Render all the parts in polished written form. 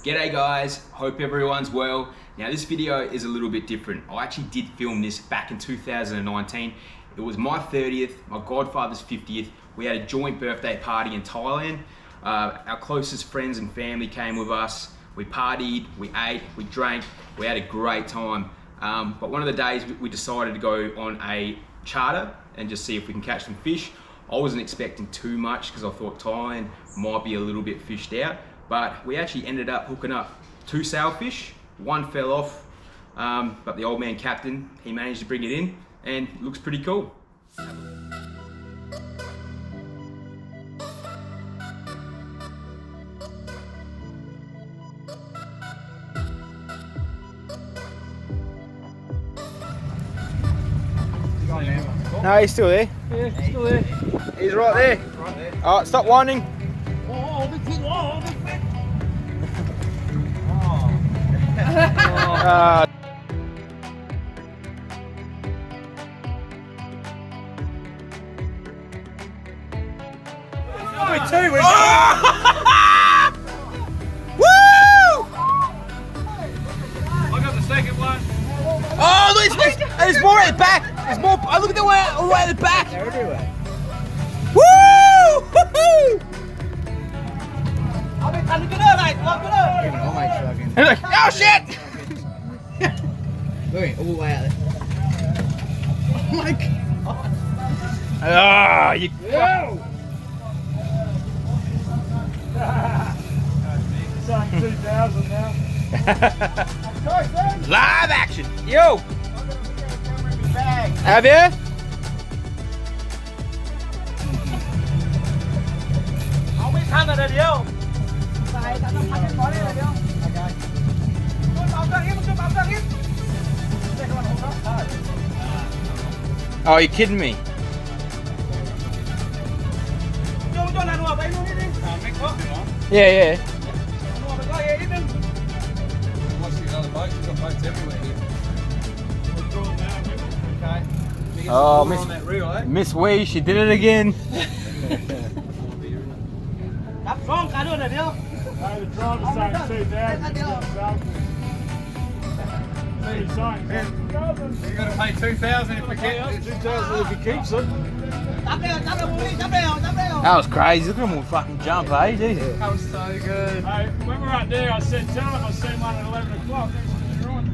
G'day guys, hope everyone's well. Now this video is a little bit different. I actually did film this back in 2019. It was my 30th, my Godfather's 50th. We had a joint birthday party in Thailand. Our closest friends and family came with us. We partied, we ate, we drank, we had a great time. But one of the days we decided to go on a charter and just see if we can catch some fish. I wasn't expecting too much because I thought Thailand might be a little bit fished out. But we actually ended up hooking up 2 sailfish. One fell off, but the old man captain, he managed to bring it in and it looks pretty cool. No, he's still there. Yeah, he's still there. He's right there. Right there. Alright, stop winding. Oh, big fish. Oh, big fish. We're two. Woo! I got the second one. Oh, look, there's more at the back. There's more. Oh, look at the way all the way at the back. They're everywhere. Woo! Woohoo! And like, oh shit! Look, all the way out there. Oh my god! Ah, you. Saying 2,000 now. Live action, yo! Have you? Oh, are you kidding me? Yeah, yeah. Oh, Miss Wee, she did it again. No, the driver's saying 2,000. You got to pay 2,000 if we get 2,000 if he keeps it. That was crazy. Look at him all fucking jump, eh? Jesus. That was so good. Hey, when we're up there, I said, tell him I seen one at 11 o'clock. That's what you're on.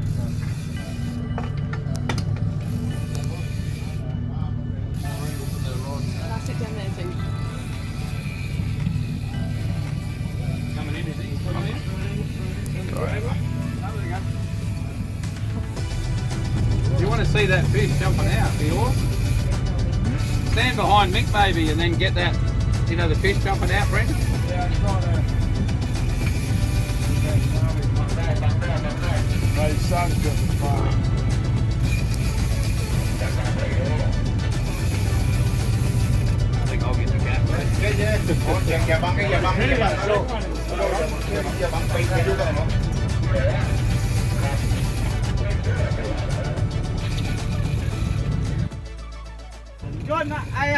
Coming in, is he? Coming in? You want to see that fish jumping out, be awesome. Stand behind Mick maybe and then get that, you know, the fish jumping out, Brendan? Yeah, I'm trying to. My son's got the fire. I think I'll get the cat, right?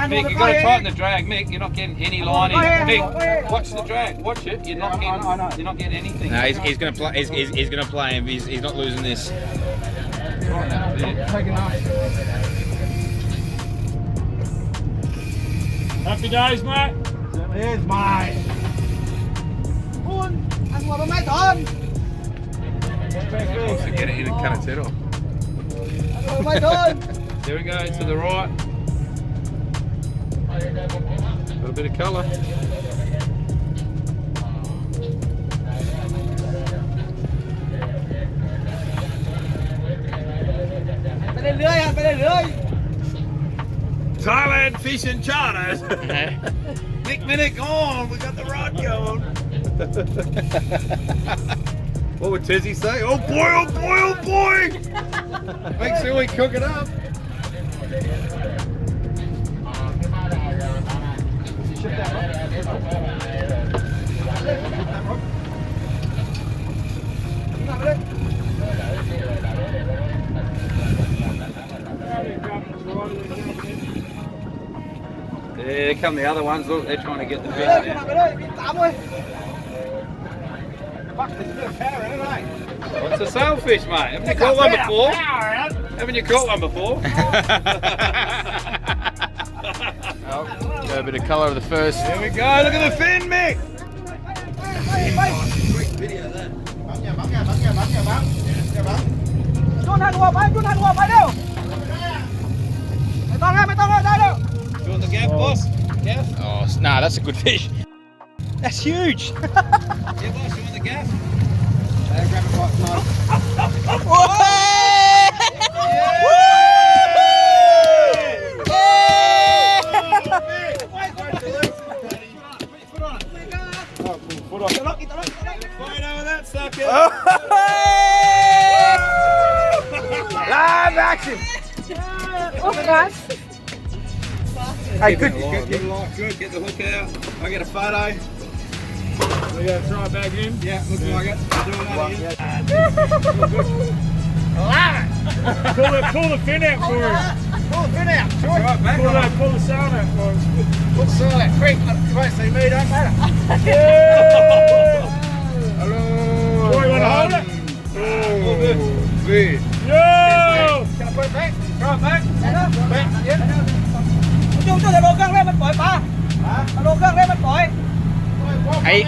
Mick, you've got to tighten the drag, Mick. You're not getting any line in. Mick, watch the drag. Watch it. You're not getting anything. No, he's gonna play. He's gonna play him. He's not losing this. Happy days, mate. Certainly is, mate. Wants to get it in and cut its head off. There we go, to the right. Got a bit of colour. Thailand fishing charters. Nick Minnick on, we got the rod going. What would Tizzy say? Oh boy, oh boy, oh boy! Make sure we cook it up. There come the other ones. Look, they're trying to get the fish out. It's a sailfish, mate. Haven't you caught one before? Haven't you caught one before? Got a bit of colour of the first. Here we go, look at the fin, Mick! You want the gaff, boss? Gaff? Oh, nah, that's a good fish. That's huge. Yeah, boss, you want the gaff? Grab it quite close. Live action. Hey, good. Good light, good. Get the hook out. I get a photo. We gotta throw it back in. Yeah, looks like it. Doing that again. Pull the fin out for us. Pull the fin out. Right, back on. Pull the sound out for us. Pull the sail out quick. You won't see me, don't matter. Hello. Boy, you wanna hold it? Oh, good. Good. Yo! Can I put it back? Throw it back. Back, yeah. Hey.